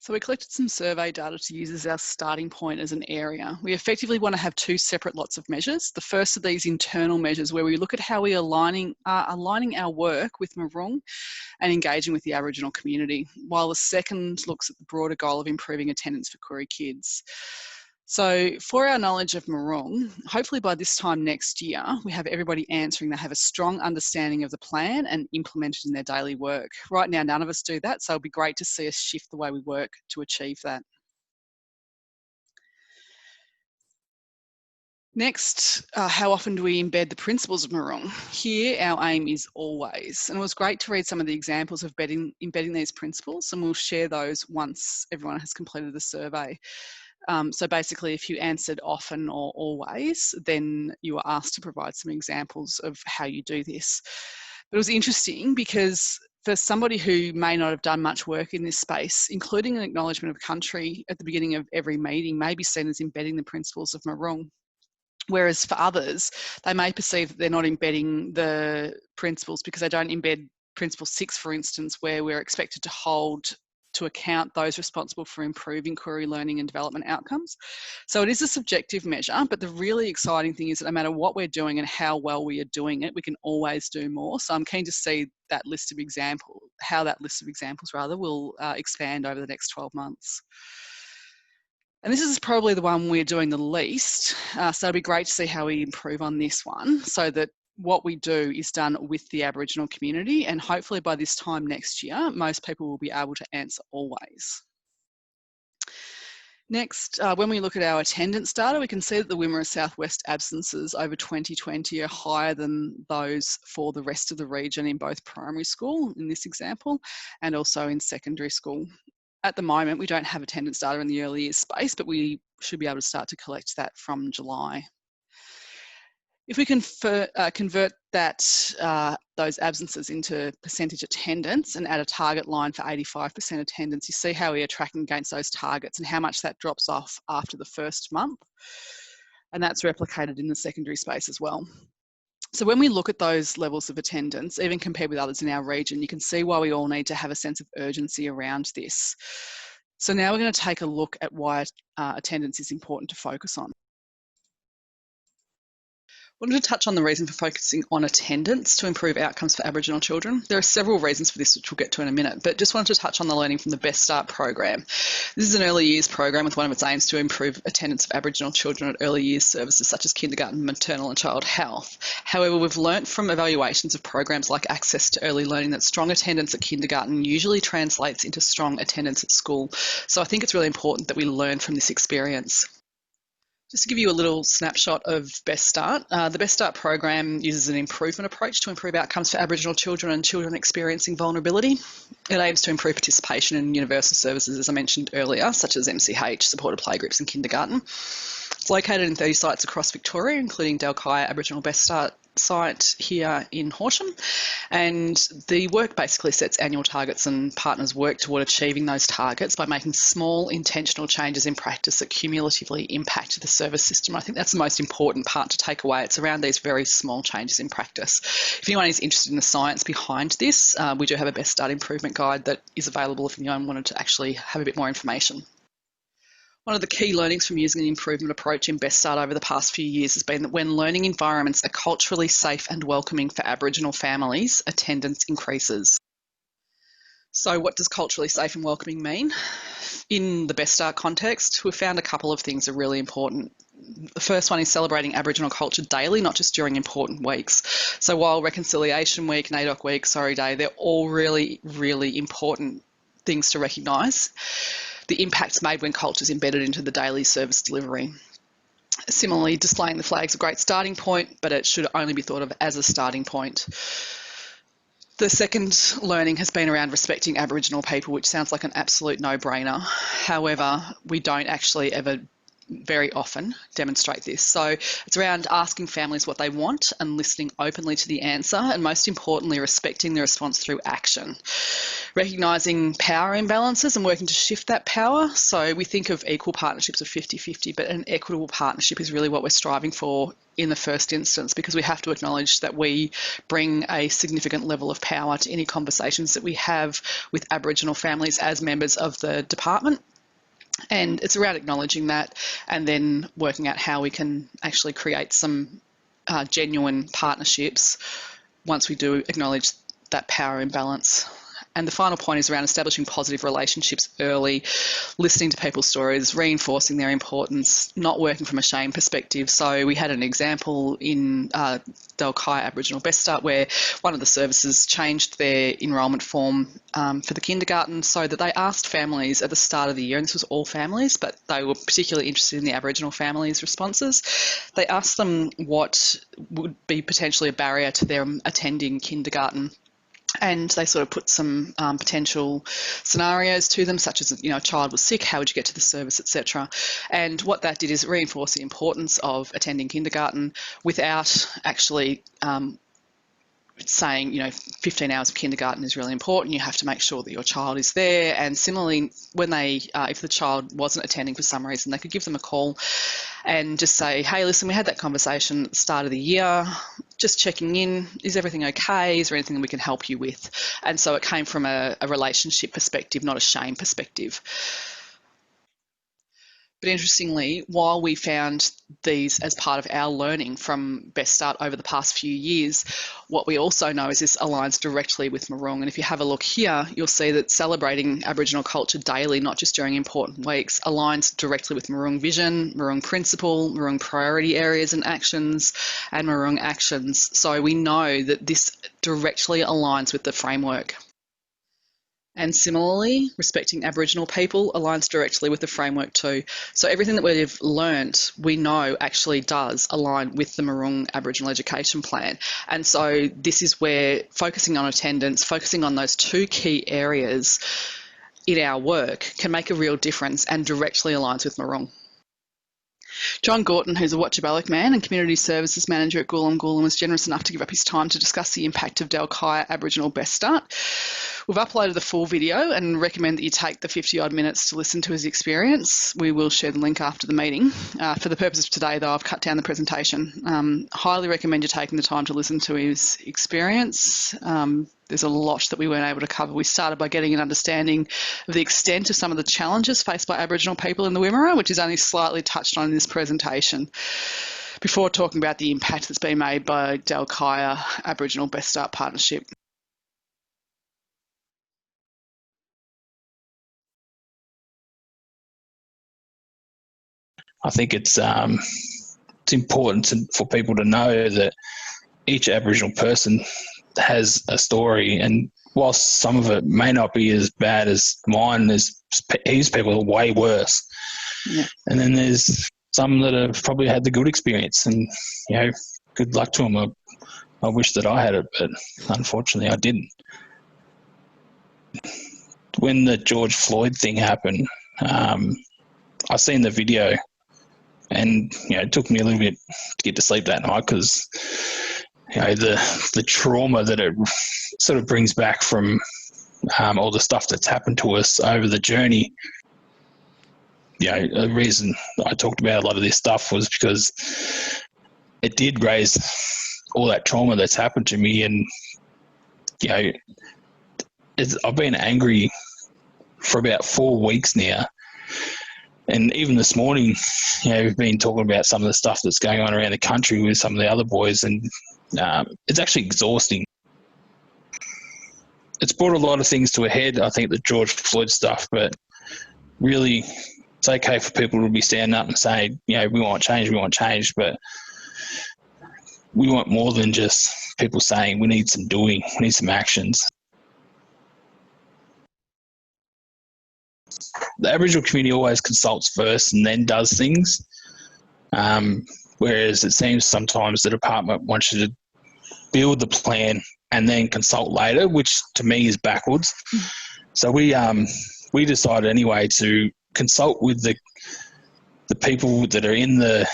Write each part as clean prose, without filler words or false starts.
So we collected some survey data to use as our starting point as an area. We effectively want to have two separate lots of measures. The first of these internal measures where we look at how we are aligning our work with Marrung and engaging with the Aboriginal community, while the second looks at the broader goal of improving attendance for Koori kids. So for our knowledge of Marrung, hopefully by this time next year, we have everybody answering they have a strong understanding of the plan and implement it in their daily work. Right now, none of us do that, so it'll be great to see us shift the way we work to achieve that. Next, how often do we embed the principles of Marrung? Here, our aim is always, and it was great to read some of the examples of embedding these principles, and we'll share those once everyone has completed the survey. So basically, if you answered often or always, then you were asked to provide some examples of how you do this. But it was interesting because for somebody who may not have done much work in this space, including an acknowledgement of country at the beginning of every meeting may be seen as embedding the principles of Marrung. Whereas for others, they may perceive that they're not embedding the principles because they don't embed Principle 6, for instance, where we're expected to hold to account those responsible for improving Koori learning and development outcomes. So it is a subjective measure, but the really exciting thing is that no matter what we're doing and how well we are doing it, we can always do more. So I'm keen to see that list of examples, how that list of examples rather will expand over the next 12 months. And this is probably the one we're doing the least. So it'll be great to see how we improve on this one so that what we do is done with the Aboriginal community, and hopefully by this time next year, most people will be able to answer always. Next, when we look at our attendance data, we can see that the Wimmera Southwest absences over 2020 are higher than those for the rest of the region in both primary school, in this example, and also in secondary school. At the moment, we don't have attendance data in the early years space, but we should be able to start to collect that from July. If we can convert those absences into percentage attendance and add a target line for 85% attendance, you see how we are tracking against those targets and how much that drops off after the first month. And that's replicated in the secondary space as well. So when we look at those levels of attendance, even compared with others in our region, you can see why we all need to have a sense of urgency around this. So now we're going to take a look at why attendance is important to focus on. I wanted to touch on the reason for focusing on attendance to improve outcomes for Aboriginal children. There are several reasons for this, which we'll get to in a minute, but just wanted to touch on the learning from the Best Start program. This is an early years program with one of its aims to improve attendance of Aboriginal children at early years services such as kindergarten, maternal and child health. However, we've learnt from evaluations of programs like Access to Early Learning that strong attendance at kindergarten usually translates into strong attendance at school. So I think it's really important that we learn from this experience. Just to give you a little snapshot of Best Start, the Best Start program uses an improvement approach to improve outcomes for Aboriginal children and children experiencing vulnerability. It aims to improve participation in universal services, as I mentioned earlier, such as MCH, supported playgroups and kindergarten. It's located in 30 sites across Victoria, including Dalkaya Aboriginal Best Start site here in Horsham, and the work basically sets annual targets and partners work toward achieving those targets by making small intentional changes in practice that cumulatively impact the service system. I think that's the most important part to take away. It's around these very small changes in practice. If anyone is interested in the science behind this, we do have a Best Start improvement guide that is available if anyone wanted to actually have a bit more information. One of the key learnings from using an improvement approach in Best Start over the past few years has been that when learning environments are culturally safe and welcoming for Aboriginal families, attendance increases. So what does culturally safe and welcoming mean? In the Best Start context, we've found a couple of things are really important. The first one is celebrating Aboriginal culture daily, not just during important weeks. So while Reconciliation Week, NAIDOC Week, Sorry Day, they're all really, really important things to recognise. The impacts made when culture is embedded into the daily service delivery. Similarly, displaying the flag is a great starting point, but it should only be thought of as a starting point. The second learning has been around respecting Aboriginal people, which sounds like an absolute no-brainer. However, we don't actually ever very often demonstrate this. So it's around asking families what they want and listening openly to the answer, and most importantly, respecting the response through action. Recognising power imbalances and working to shift that power. So we think of equal partnerships of 50-50, but an equitable partnership is really what we're striving for in the first instance, because we have to acknowledge that we bring a significant level of power to any conversations that we have with Aboriginal families as members of the department. And it's around acknowledging that and then working out how we can actually create some genuine partnerships once we do acknowledge that power imbalance. And the final point is around establishing positive relationships early, listening to people's stories, reinforcing their importance, not working from a shame perspective. So we had an example in Dalkai Aboriginal Best Start where one of the services changed their enrolment form for the kindergarten so that they asked families at the start of the year, and this was all families, but they were particularly interested in the Aboriginal families' responses. They asked them what would be potentially a barrier to them attending kindergarten. And they sort of put some potential scenarios to them, such as, you know, a child was sick, how would you get to the service, etc. And what that did is reinforce the importance of attending kindergarten without actually saying, you know, 15 hours of kindergarten is really important. You have to make sure that your child is there. And similarly, when they, if the child wasn't attending for some reason, they could give them a call and just say, hey, listen, we had that conversation at the start of the year, just checking in, is everything okay? Is there anything that we can help you with? And so it came from a relationship perspective, not a shame perspective. But interestingly, while we found these as part of our learning from Best Start over the past few years, what we also know is this aligns directly with Marrung. And if you have a look here, you'll see that celebrating Aboriginal culture daily, not just during important weeks, aligns directly with Marrung vision, Marrung principle, Marrung priority areas and actions, and Marrung actions. So we know that this directly aligns with the framework. And similarly, respecting Aboriginal people aligns directly with the framework too. So everything that we've learnt, we know actually does align with the Marrung Aboriginal Education Plan. And so this is where focusing on attendance, focusing on those two key areas in our work can make a real difference and directly aligns with Marrung. John Gorton, who's a Watchaballock man and Community Services Manager at Gulum Gulum, was generous enough to give up his time to discuss the impact of Dalkai Aboriginal Best Start. We've uploaded the full video and recommend that you take the 50-odd minutes to listen to his experience. We will share the link after the meeting. For the purpose of today, though, I've cut down the presentation. Highly recommend you taking the time to listen to his experience. There's a lot that we weren't able to cover. We started by getting an understanding of the extent of some of the challenges faced by Aboriginal people in the Wimmera, which is only slightly touched on in this presentation, before talking about the impact that's been made by Dalkai Aboriginal Best Start Partnership. I think it's important for people to know that each Aboriginal person has a story, and whilst some of it may not be as bad as mine, his people are way worse. Yeah. And then there's some that have probably had the good experience, and, you know, good luck to them. I wish that I had it, but unfortunately I didn't. When the George Floyd thing happened, I seen the video, and, you know, it took me a little bit to get to sleep that night because, you know, the trauma that it sort of brings back from all the stuff that's happened to us over the journey. You know, the reason I talked about a lot of this stuff was because it did raise all that trauma that's happened to me, and, you know, I've been angry for about 4 weeks now. And even this morning, you know, we've been talking about some of the stuff that's going on around the country with some of the other boys, and it's actually exhausting. It's brought a lot of things to a head, I think, the George Floyd stuff, but really it's okay for people to be standing up and saying, you know, we want change, but we want more than just people saying we need some doing, we need some actions. The Aboriginal community always consults first and then does things, whereas it seems sometimes the department wants you to build the plan and then consult later, which to me is backwards. So we decided anyway to consult with the people that are in the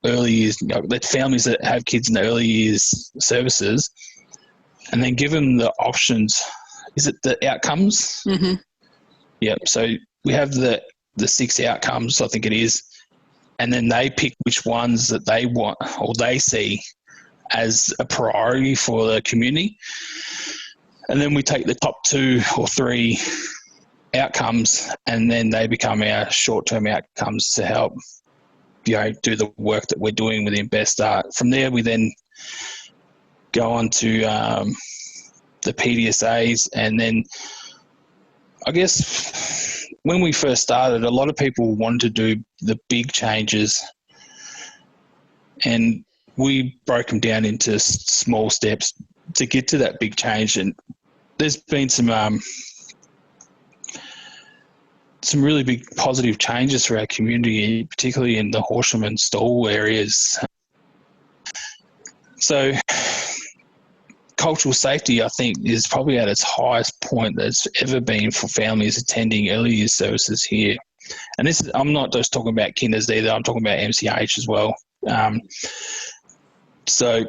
early years, the families that have kids in the early years services, and then give them the options. Is it the outcomes? Mm-hmm. Yep. So we have the 6 outcomes, I think it is, and then they pick which ones that they want or they see as a priority for the community. And then we take the top 2 or 3 outcomes, and then they become our short-term outcomes to help, do the work that we're doing within Best Start. From there, we then go on to the PDSAs, and then I guess when we first started, a lot of people wanted to do the big changes, and we broke them down into small steps to get to that big change. And there's been some really big positive changes for our community, particularly in the Horsham and Stawell areas. So cultural safety, I think, is probably at its highest point that's ever been for families attending early years services here. And this is, I'm not just talking about kinders either, I'm talking about MCH as well. So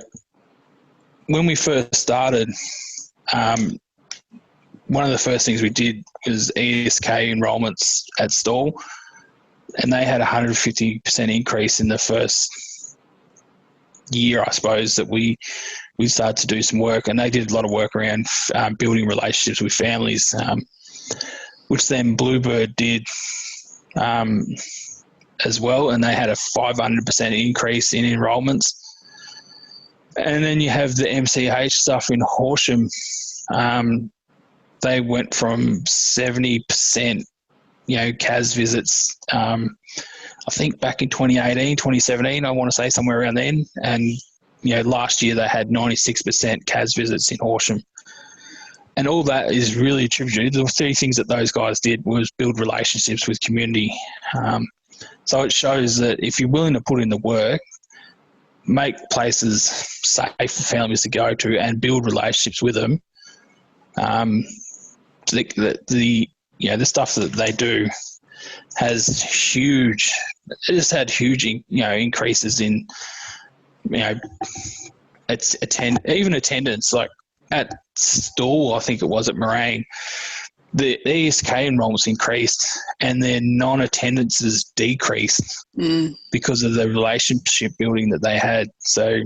when we first started, one of the first things we did was ESK enrolments at Stawell, and they had a 150% increase in the first year, I suppose, that we started to do some work. And they did a lot of work around building relationships with families, which then Bluebird did as well, and they had a 500% increase in enrolments. And then you have the MCH stuff in Horsham. They went from 70%, CAS visits, I think back in 2018, 2017, I want to say somewhere around then. And, last year they had 96% CAS visits in Horsham. And all that is really attributed. The 3 things that those guys did was build relationships with community. So it shows that if you're willing to put in the work, make places safe for families to go to and build relationships with them, the stuff that they do has huge. It just had huge, increases in, even attendance. Like at Stawell, I think it was at Marrung, the ESK enrollments increased, and their non-attendances decreased because of the relationship building that they had. So,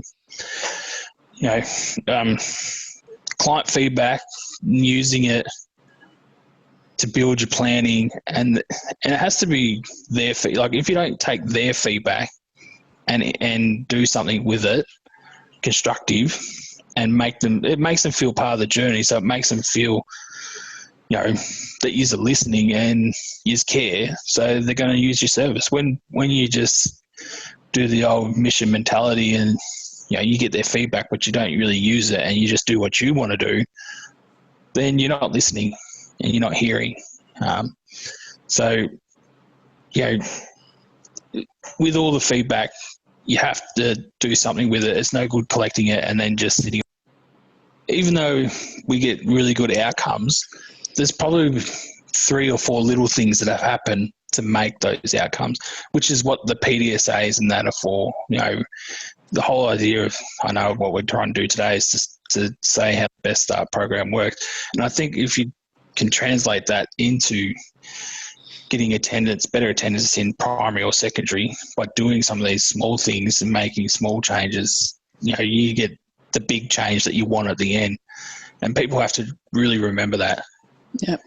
client feedback, using it to build your planning, and it has to be their feedback. Like if you don't take their feedback and do something with it, constructive, and it makes them feel part of the journey. So it makes them feel, that you're listening and you care. So they're going to use your service. When you just do the old mission mentality and you get their feedback, but you don't really use it, and you just do what you want to do, then you're not listening and you're not hearing. So, with all the feedback, you have to do something with it. It's no good collecting it and then just sitting. Even though we get really good outcomes, there's probably 3 or 4 little things that have happened to make those outcomes, which is what the PDSAs and that are for. The whole idea of, I know what we're trying to do today is just to say how the Best Start program works. And I think if you can translate that into getting better attendance in primary or secondary by doing some of these small things and making small changes, you get the big change that you want at the end. And people have to really remember that. Yep.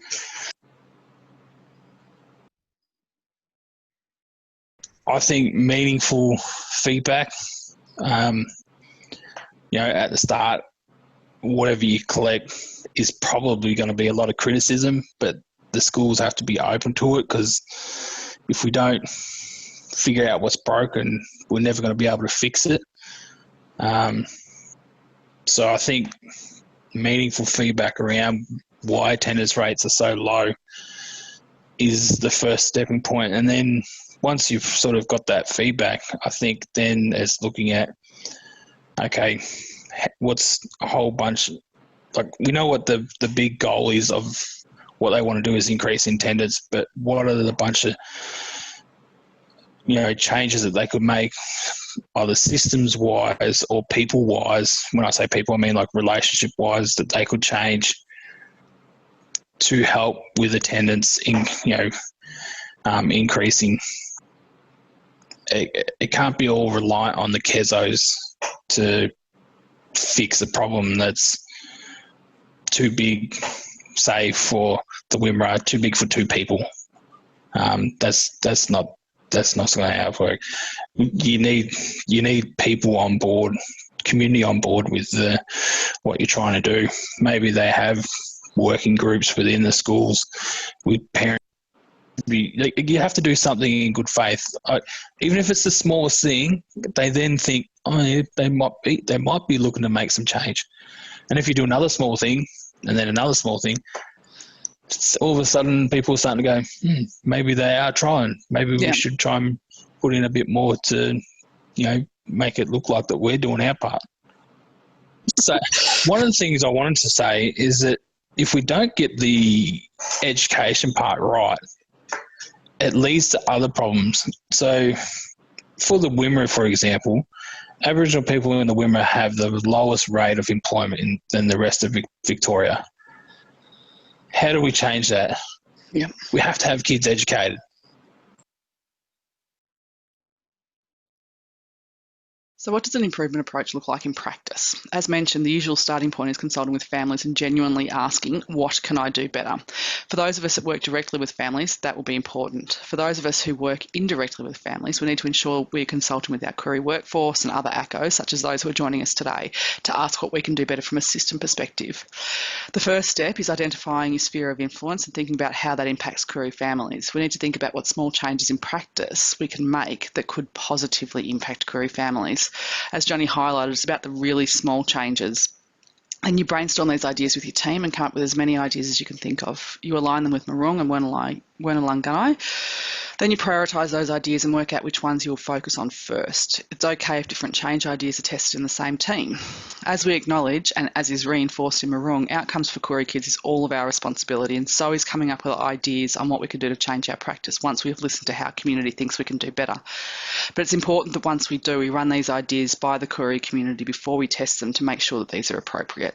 I think meaningful feedback, at the start, whatever you collect is probably going to be a lot of criticism, but the schools have to be open to it, because if we don't figure out what's broken, we're never going to be able to fix it. So I think meaningful feedback around why attendance rates are so low is the first stepping point. And then once you've sort of got that feedback, I think then it's looking at, okay, what's a whole bunch, like we know what the big goal is of what they want to do is increase attendance, but what are the bunch of changes that they could make, either systems-wise or people-wise. When I say people, I mean like relationship-wise, that they could change to help with attendance increasing. It can't be all reliant on the CESOs to fix a problem that's too big, say for the WIMRA, too big for two people. That's not going to work. You need people on board, community on board with what you're trying to do. Maybe they have working groups within the schools with parents. You have to do something in good faith, even if it's the smallest thing. They then think, they might be looking to make some change, and if you do another small thing and then another small thing, all of a sudden people are starting to go, maybe they are trying. Maybe we should try and put in a bit more to, make it look like that we're doing our part. So one of the things I wanted to say is that if we don't get the education part right, it leads to other problems. So for the WIMRA, for example, Aboriginal people in the WIMRA have the lowest rate of employment than the rest of Victoria. How do we change that? Yeah. We have to have kids educated. So what does an improvement approach look like in practice? As mentioned, the usual starting point is consulting with families and genuinely asking, what can I do better? For those of us that work directly with families, that will be important. For those of us who work indirectly with families, we need to ensure we're consulting with our career workforce and other ACOs, such as those who are joining us today, to ask what we can do better from a system perspective. The first step is identifying your sphere of influence and thinking about how that impacts career families. We need to think about what small changes in practice we can make that could positively impact career families. As Johnny highlighted, it's about the really small changes. And you brainstorm these ideas with your team and come up with as many ideas as you can think of. You align them with Marrung and Wernalungai. Then you prioritise those ideas and work out which ones you'll focus on first. It's okay if different change ideas are tested in the same team. As we acknowledge, and as is reinforced in Marrung, outcomes for Koori kids is all of our responsibility, and so is coming up with ideas on what we could do to change our practice once we've listened to how community thinks we can do better. But it's important that once we do, we run these ideas by the Koori community before we test them to make sure that these are appropriate.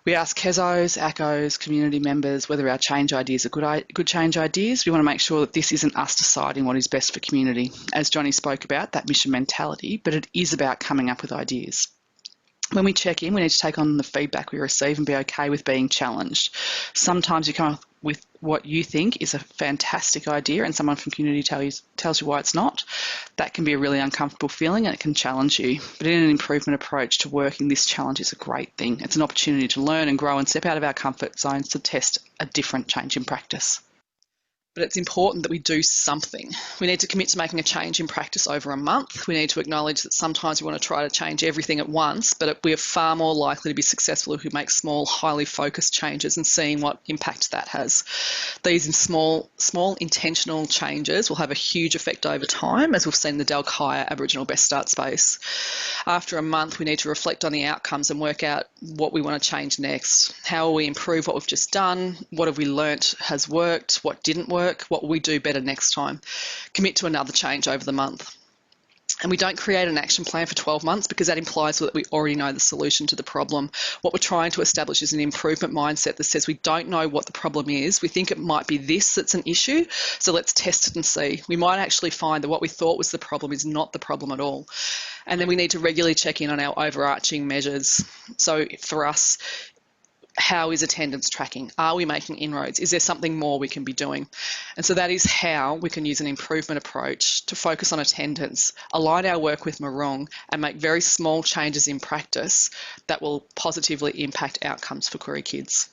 We ask CESOs, ACOs, community members whether our change ideas are good change ideas. We want to make sure that this isn't us deciding what is best for community. As Johnny spoke about, that mission mentality, but it is about coming up with ideas. When we check in, we need to take on the feedback we receive and be okay with being challenged. Sometimes you come up with what you think is a fantastic idea and someone from community tells you why it's not. That can be a really uncomfortable feeling and it can challenge you. But in an improvement approach to working, this challenge is a great thing. It's an opportunity to learn and grow and step out of our comfort zones to test a different change in practice. But it's important that we do something. We need to commit to making a change in practice over a month. We need to acknowledge that sometimes we want to try to change everything at once, but we are far more likely to be successful if we make small, highly focused changes and seeing what impact that has. These small intentional changes will have a huge effect over time, as we've seen in the Dalkaya Aboriginal Best Start space. After a month, we need to reflect on the outcomes and work out what we want to change next. How will we improve what we've just done? What have we learnt has worked? What didn't work? What will we do better next time? Commit to another change over the month. And we don't create an action plan for 12 months because that implies that we already know the solution to the problem. What we're trying to establish is an improvement mindset that says we don't know what the problem is. We think it might be this that's an issue, so let's test it and see. We might actually find that what we thought was the problem is not the problem at all. And then we need to regularly check in on our overarching measures. So for us, how is attendance tracking? Are we making inroads? Is there something more we can be doing? And so that is how we can use an improvement approach to focus on attendance, align our work with Marrung, and make very small changes in practice that will positively impact outcomes for Koori kids.